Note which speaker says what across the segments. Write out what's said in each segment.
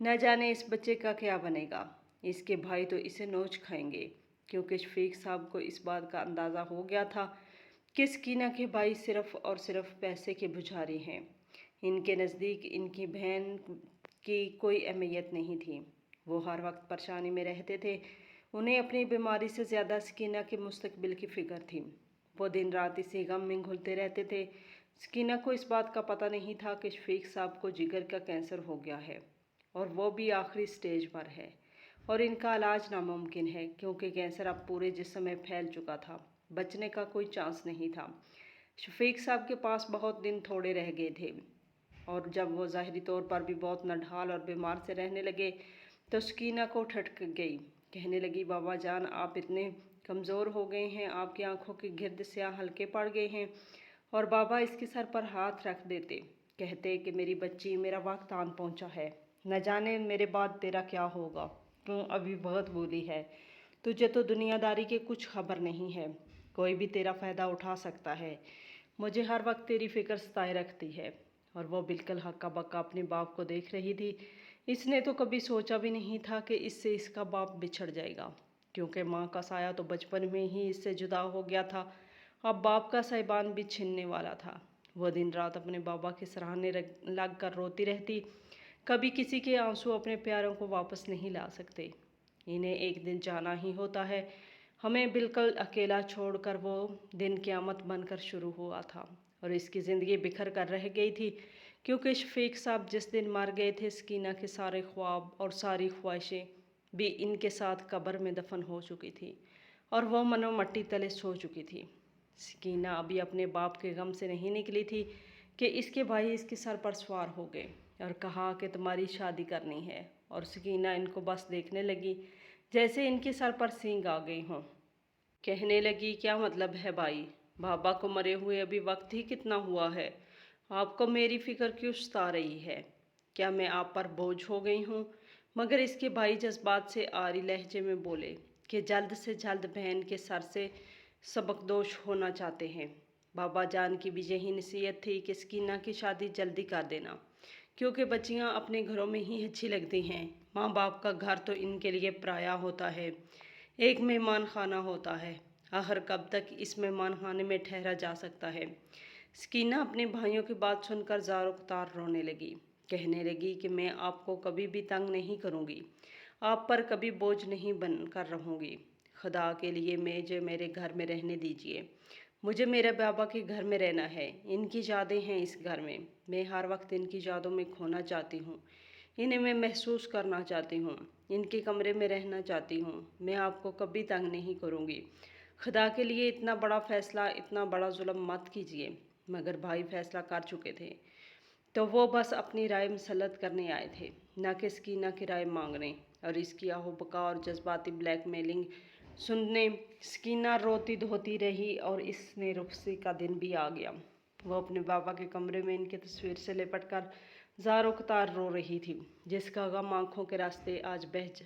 Speaker 1: نہ جانے اس بچے کا کیا بنے گا۔ اس کے بھائی تو اسے نوچ کھائیں گے، کیونکہ شفیق صاحب کو اس بات کا اندازہ ہو گیا تھا کہ سکینہ کے بھائی صرف اور صرف پیسے کے پجاری ہیں۔ ان کے نزدیک ان کی بہن کی کوئی اہمیت نہیں تھی۔ وہ ہر وقت پریشانی میں رہتے تھے۔ انہیں اپنی بیماری سے زیادہ سکینہ کے مستقبل کی فکر تھی۔ وہ دن رات اسی غم میں گھلتے رہتے تھے۔ سکینہ کو اس بات کا پتہ نہیں تھا کہ شفیق صاحب کو جگر کا کینسر ہو گیا ہے، اور وہ بھی آخری سٹیج پر ہے، اور ان کا علاج ناممکن ہے، کیونکہ کینسر اب پورے جسم میں پھیل چکا تھا۔ بچنے کا کوئی چانس نہیں تھا۔ شفیق صاحب کے پاس بہت دن تھوڑے رہ گئے تھے، اور جب وہ ظاہری طور پر بھی بہت نڈھال اور بیمار سے رہنے لگے تو سکینہ کو ٹھٹک گئی۔ کہنے لگی، بابا جان، آپ اتنے کمزور ہو گئے ہیں، آپ کی آنکھوں کے گرد سیاہ حلقے پڑ گئے ہیں۔ اور بابا اس کے سر پر ہاتھ رکھ دیتے، کہتے کہ میری بچی، میرا وقت آن پہنچا ہے، نہ جانے میرے بعد تیرا کیا ہوگا، تو ابھی بہت بولی ہے، تجھے تو دنیا داری کی کچھ خبر نہیں ہے، کوئی بھی تیرا فائدہ اٹھا سکتا ہے، مجھے ہر وقت تیری فکر ستائے رکھتی ہے۔ اور وہ بالکل ہکا بکا اپنے باپ کو دیکھ رہی تھی۔ اس نے تو کبھی سوچا بھی نہیں تھا کہ اس سے اس کا باپ بچھڑ جائے گا، کیونکہ ماں کا سایہ تو بچپن میں ہی اس سے جدا ہو گیا تھا، اب باپ کا سایبان بھی چھننے والا تھا۔ وہ دن رات اپنے بابا کے سراہنے لگ کر روتی رہتی۔ کبھی کسی کے آنسو اپنے پیاروں کو واپس نہیں لا سکتے۔ انہیں ایک دن جانا ہی ہوتا ہے۔ ہمیں بالکل اکیلا چھوڑ کر وہ دن قیامت بن کر شروع ہوا تھا، اور اس کی زندگی بکھر کر رہ گئی تھی، کیونکہ شفیق صاحب جس دن مر گئے تھے، سکینہ کے سارے خواب اور ساری خواہشیں بھی ان کے ساتھ قبر میں دفن ہو چکی تھی، اور وہ منو مٹی تلے سو چکی تھی۔ سکینہ ابھی اپنے باپ کے غم سے نہیں نکلی تھی کہ اس کے بھائی اس کے سر پر سوار ہو گئے اور کہا کہ تمہاری شادی کرنی ہے، اور سکینہ ان کو بس دیکھنے لگی جیسے ان کے سر پر سینگ آ گئی ہوں۔ کہنے لگی، کیا مطلب ہے بھائی؟ بابا کو مرے ہوئے ابھی وقت ہی کتنا ہوا ہے، آپ کو میری فکر کیوں ستا رہی ہے؟ کیا میں آپ پر بوجھ ہو گئی ہوں؟ مگر اس کے بھائی جذبات سے آری لہجے میں بولے کہ جلد سے جلد بہن کے سر سے سبکدوش ہونا چاہتے ہیں۔ بابا جان کی بھی یہی نصیحت تھی کہ سکینہ کی شادی جلدی کر دینا، کیونکہ بچیاں اپنے گھروں میں ہی اچھی لگتی ہیں، ماں باپ کا گھر تو ان کے لیے پرایا ہوتا ہے، ایک مہمان خانہ ہوتا ہے، آخر کب تک اس مہمان خانے میں ٹھہرا جا سکتا ہے؟ سکینہ اپنے بھائیوں کی بات سن کر زار اختار رونے لگی۔ کہنے لگی کہ میں آپ کو کبھی بھی تنگ نہیں کروں گی، آپ پر کبھی بوجھ نہیں بن کر رہوں گی، خدا کے لیے مجھے میرے گھر میں رہنے دیجیے، مجھے میرے بابا کے گھر میں رہنا ہے، ان کی یادیں ہیں اس گھر میں ہر وقت ان کی یادوں میں کھونا چاہتی ہوں، انہیں میں محسوس کرنا چاہتی ہوں، ان کے کمرے میں رہنا چاہتی ہوں، میں آپ کو کبھی تنگ نہیں کروں گی، خدا کے لیے اتنا بڑا فیصلہ، اتنا بڑا ظلم مت کیجیے۔ مگر بھائی فیصلہ کر چکے تھے، تو وہ بس اپنی رائے مسلط کرنے آئے تھے، نہ کہ سکینہ کی رائے مانگنے، اور اس کی آہو بکا اور جذباتی بلیک میلنگ سننے سکینہ روتی دھوتی رہی، اور اس نے رخصتی کا دن بھی آ گیا۔ وہ اپنے بابا کے کمرے میں ان کی تصویر سے لپٹ کر زاروں قطار رو رہی تھی، جس کا غم آنکھوں کے راستے آج بہہ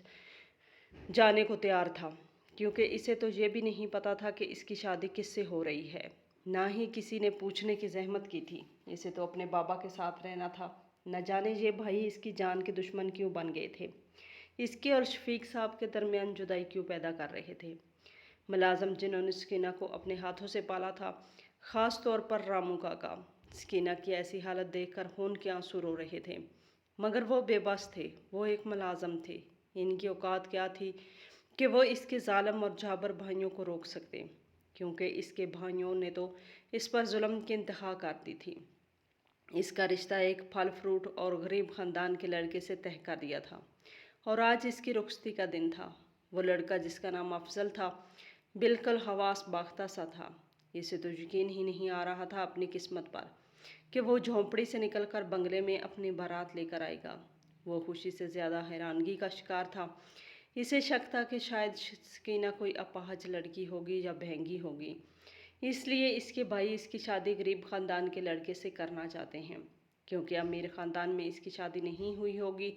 Speaker 1: جانے کو تیار تھا، کیونکہ اسے تو یہ بھی نہیں پتا تھا کہ اس کی شادی کس سے ہو رہی ہے، نہ ہی کسی نے پوچھنے کی زحمت کی تھی۔ اسے تو اپنے بابا کے ساتھ رہنا تھا، نہ جانے یہ بھائی اس کی جان کے دشمن کیوں بن گئے تھے، اس کے اور شفیق صاحب کے درمیان جدائی کیوں پیدا کر رہے تھے۔ ملازم جنہوں نے سکینہ کو اپنے ہاتھوں سے پالا تھا، خاص طور پر رامو کاکا، سکینہ کی ایسی حالت دیکھ کر خون کے آنسو رو رہے تھے، مگر وہ بے بس تھے، وہ ایک ملازم تھے، ان کی اوقات کیا تھی کہ وہ اس کے ظالم اور جابر بھائیوں کو روک سکتے، کیونکہ اس کے بھائیوں نے تو اس پر ظلم کی انتہا کر دی تھی۔ اس کا رشتہ ایک پھل فروٹ اور غریب خاندان کے لڑکے سے طے کر دیا تھا، اور آج اس کی رخصتی کا دن تھا۔ وہ لڑکا جس کا نام افضل تھا، بالکل حواس باختہ سا تھا۔ اسے تو یقین ہی نہیں آ رہا تھا اپنی قسمت پر کہ وہ جھونپڑی سے نکل کر بنگلے میں اپنی بارات لے کر آئے گا۔ وہ خوشی سے زیادہ حیرانگی کا شکار تھا۔ اسے شک تھا کہ شاید سکینہ کوئی اپاہج لڑکی ہوگی یا بہنگی ہوگی، اس لیے اس کے بھائی اس کی شادی غریب خاندان کے لڑکے سے کرنا چاہتے ہیں، کیونکہ امیر خاندان میں اس کی شادی نہیں ہوئی ہوگی۔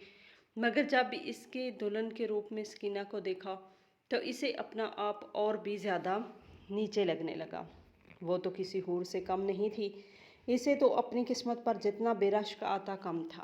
Speaker 1: مگر جب اس کے دلہن کے روپ میں سکینہ کو دیکھا تو اسے اپنا آپ اور بھی زیادہ نیچے لگنے لگا۔ وہ تو کسی حور سے کم نہیں تھی، اسے تو اپنی قسمت پر جتنا بے رشک آتا کم تھا۔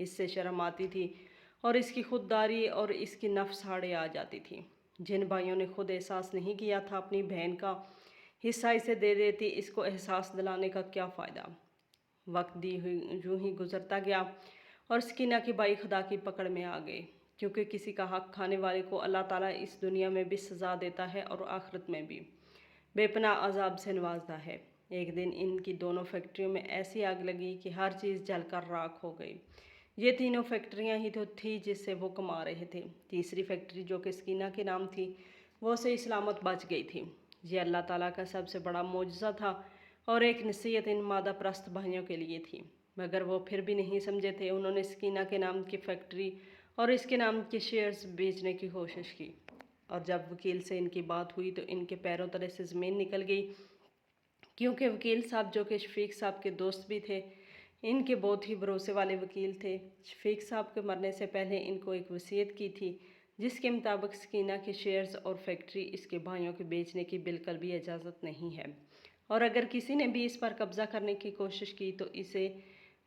Speaker 1: اس سے شرم آتی تھی اور اس کی خودداری اور اس کی نفس ہاڑے آ جاتی تھی۔ جن بھائیوں نے خود احساس نہیں کیا تھا اپنی بہن کا حصہ اسے دے دیتی، اس کو احساس دلانے کا کیا فائدہ۔ وقت یوں ہی گزرتا گیا اور سکینہ کے بھائی خدا کی پکڑ میں آ گئے، کیونکہ کسی کا حق کھانے والے کو اللہ تعالیٰ اس دنیا میں بھی سزا دیتا ہے اور آخرت میں بھی بے پناہ عذاب سے نوازتا ہے۔ ایک دن ان کی دونوں فیکٹریوں میں ایسی آگ لگی کہ ہر چیز جل کر راکھ ہو گئی۔ یہ تینوں فیکٹریاں ہی تو تھی جس سے وہ کما رہے تھے۔ تیسری فیکٹری جو کہ سکینہ کے نام تھی وہ صحیح سلامت بچ گئی تھی۔ یہ اللہ تعالیٰ کا سب سے بڑا معجزہ تھا اور ایک نصیحت ان مادہ پرست بھائیوں کے لیے تھی، مگر وہ پھر بھی نہیں سمجھے تھے۔ انہوں نے سکینہ کے نام کی فیکٹری اور اس کے نام کے شیئرز بیچنے کی کوشش کی، اور جب وکیل سے ان کی بات ہوئی تو ان کے پیروں تلے سے زمین نکل گئی، کیونکہ وکیل صاحب جو کہ شفیق صاحب کے دوست بھی تھے، ان کے بہت ہی بھروسے والے وکیل تھے۔ شفیق صاحب کے مرنے سے پہلے ان کو ایک وصیت کی تھی جس کے مطابق سکینہ کے شیئرز اور فیکٹری اس کے بھائیوں کے بیچنے کی بالکل بھی اجازت نہیں ہے، اور اگر کسی نے بھی اس پر قبضہ کرنے کی کوشش کی تو اسے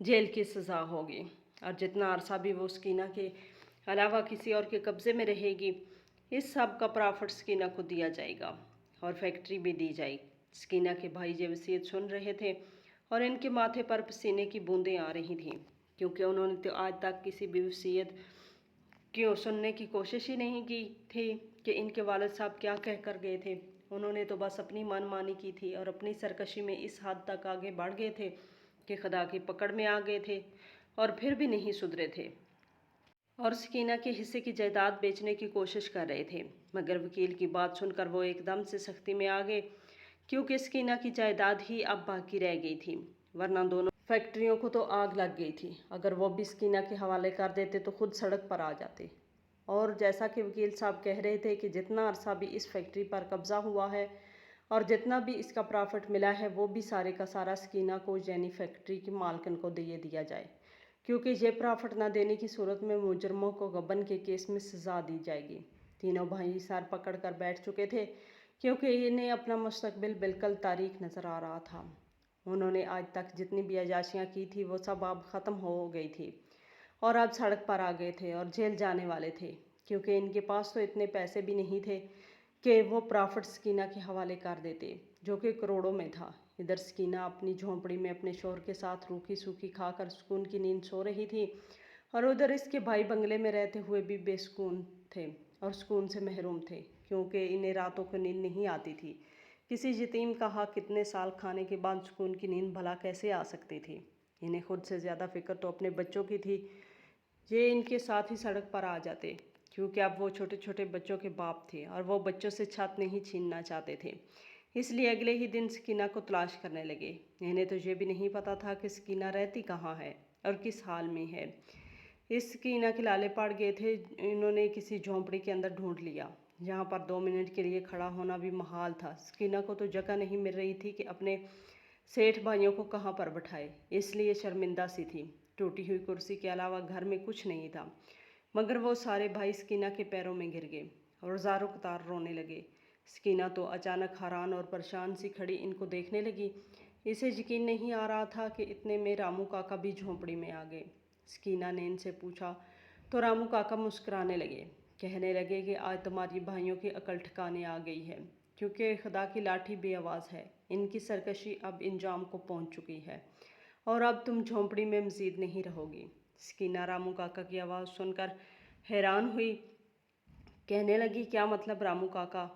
Speaker 1: جیل کی سزا ہوگی، اور جتنا عرصہ بھی وہ سکینہ کے علاوہ کسی اور کے قبضے میں رہے گی، اس سب کا پرافٹ سکینہ کو دیا جائے گا اور فیکٹری بھی دی جائے گی۔ سکینہ کے بھائی یہ وصیت سن رہے تھے اور ان کے ماتھے پر پسینے کی بوندیں آ رہی تھیں، کیونکہ انہوں نے تو آج تک کسی بھی وصیت کیوں سننے کی کوشش ہی نہیں کی تھی کہ ان کے والد صاحب کیا کہہ کر گئے تھے۔ انہوں نے تو بس اپنی من مانی کی تھی اور اپنی سرکشی میں اس حد تک آگے بڑھ گئے تھے کہ خدا کی پکڑ میں آ گئے تھے اور پھر بھی نہیں سدھرے تھے، اور سکینہ کے حصے کی جائیداد بیچنے کی کوشش کر رہے تھے۔ مگر وکیل کی بات سن کر وہ ایک دم سے سختی میں آ گئے، کیونکہ سکینہ کی جائیداد ہی اب باقی رہ گئی تھی، ورنہ دونوں فیکٹریوں کو تو آگ لگ گئی تھی۔ اگر وہ بھی سکینہ کے حوالے کر دیتے تو خود سڑک پر آ جاتے، اور جیسا کہ وکیل صاحب کہہ رہے تھے کہ جتنا عرصہ بھی اس فیکٹری پر قبضہ ہوا ہے اور جتنا بھی اس کا پرافٹ ملا ہے وہ بھی سارے کا سارا سکینہ کو یعنی فیکٹری کی مالکن کو دیا جائے، کیونکہ یہ پرافٹ نہ دینے کی صورت میں مجرموں کو غبن کے کیس میں سزا دی جائے گی۔ تینوں بھائی سر پکڑ کر بیٹھ چکے تھے، کیونکہ انہیں اپنا مستقبل بالکل تاریک نظر آ رہا تھا۔ انہوں نے آج تک جتنی بھی عیاشیاں کی تھی وہ سب اب ختم ہو گئی تھی، اور اب سڑک پر آ گئے تھے اور جیل جانے والے تھے، کیونکہ ان کے پاس تو اتنے پیسے بھی نہیں تھے کہ وہ پرافٹ سکینہ کے حوالے کر دیتے، جو کہ کروڑوں میں تھا۔ ادھر سکینہ اپنی جھونپڑی میں اپنے شوہر کے ساتھ روکھی سوکھی کھا کر سکون کی نیند سو رہی تھی، اور ادھر اس کے بھائی بنگلے میں رہتے ہوئے بھی بے سکون تھے اور سکون سے محروم تھے، کیونکہ انہیں راتوں کو نیند نہیں آتی تھی۔ کسی یتیم کا حق اتنے سال کھانے کے بعد سکون کی نیند بھلا کیسے آ سکتی تھی؟ انہیں خود سے زیادہ فکر تو اپنے بچوں کی تھی، یہ ان کے ساتھ ہی سڑک پر آ جاتے، کیونکہ اب وہ چھوٹے چھوٹے بچوں کے باپ تھے اور وہ بچوں سے چھت نہیں چھیننا چاہتے تھے، اس لیے اگلے ہی دن سکینہ کو تلاش کرنے لگے۔ انہیں تو یہ بھی نہیں پتا تھا کہ سکینہ رہتی کہاں ہے اور کس حال میں ہے۔ اس سکینہ کے لالے پڑ گئے تھے، انہوں نے کسی جھونپڑی کے اندر ڈھونڈ لیا، جہاں پر 2 منٹ کے لیے کھڑا ہونا بھی محال تھا۔ سکینہ کو تو جگہ نہیں مل رہی تھی کہ اپنے سیٹھ بھائیوں کو کہاں پر بٹھائے، اس لیے شرمندہ سی تھی۔ ٹوٹی ہوئی کرسی کے علاوہ گھر میں کچھ نہیں تھا، مگر وہ سارے بھائی سکینہ کے پیروں میں گر گئے اور زاروں قطار رونے لگے۔ سکینہ تو اچانک حیران اور پریشان سی کھڑی ان کو دیکھنے لگی۔ اسے یقین نہیں آ رہا تھا کہ اتنے میں رامو کاکا بھی جھونپڑی میں آ گئے۔ سکینہ نے ان سے پوچھا تو رامو کاکا مسکرانے لگے، کہنے لگے کہ آج تمہاری بھائیوں کی عقل ٹھکانے آ گئی ہے، کیونکہ خدا کی لاٹھی بے آواز ہے، ان کی سرکشی اب انجام کو پہنچ چکی ہے اور اب تم جھونپڑی میں مزید نہیں رہو گی۔ سکینہ رامو کاکا کی آواز سن کر حیران ہوئی، کہنے لگی کیا مطلب رامو کاکا؟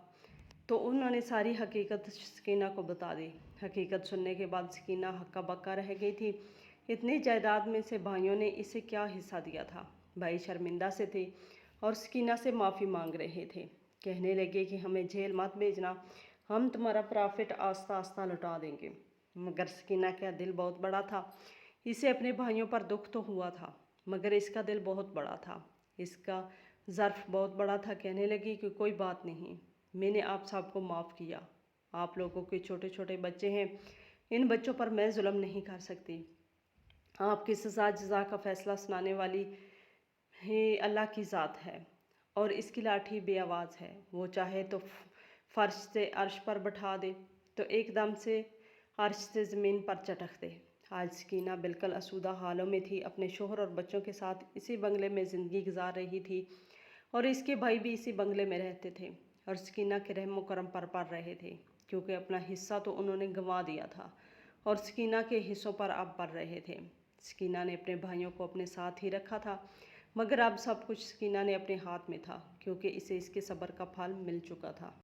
Speaker 1: تو انہوں نے ساری حقیقت سکینہ کو بتا دی۔ حقیقت سننے کے بعد سکینہ ہکا بکا رہ گئی تھی، اتنی جائیداد میں سے بھائیوں نے اسے کیا حصہ دیا تھا؟ بھائی شرمندہ سے تھے اور سکینہ سے معافی مانگ رہے تھے، کہنے لگے کہ ہمیں جیل مت بھیجنا، ہم تمہارا پرافٹ آہستہ آہستہ لوٹا دیں گے۔ مگر سکینہ کا دل بہت بڑا تھا، اسے اپنے بھائیوں پر دکھ تو ہوا تھا، مگر اس کا دل بہت بڑا تھا، اس کا ظرف بہت بڑا تھا۔ کہنے لگی کہ کوئی بات نہیں، میں نے آپ سب کو معاف کیا، آپ لوگوں کے چھوٹے چھوٹے بچے ہیں، ان بچوں پر میں ظلم نہیں کر سکتی۔ آپ کی سزا جزا کا فیصلہ سنانے والی ہی اللہ کی ذات ہے، اور اس کی لاٹھی بے آواز ہے، وہ چاہے تو فرش سے عرش پر بٹھا دے تو ایک دم سے عرش سے زمین پر چٹک دے، آج سکینہ بالکل آسودہ حالوں میں تھی، اپنے شوہر اور بچوں کے ساتھ اسی بنگلے میں زندگی گزار رہی تھی اور اس کے بھائی بھی اسی بنگلے میں رہتے تھے اور سکینہ کے رحم و کرم پر پڑ رہے تھے، کیونکہ اپنا حصہ تو انہوں نے گنوا دیا تھا اور سکینہ کے حصوں پر اب پڑ رہے تھے۔ سکینہ نے اپنے بھائیوں کو اپنے ساتھ ہی رکھا تھا، مگر اب سب کچھ سکینہ نے اپنے ہاتھ میں تھا، کیونکہ اسے اس کے صبر کا پھل مل چکا تھا۔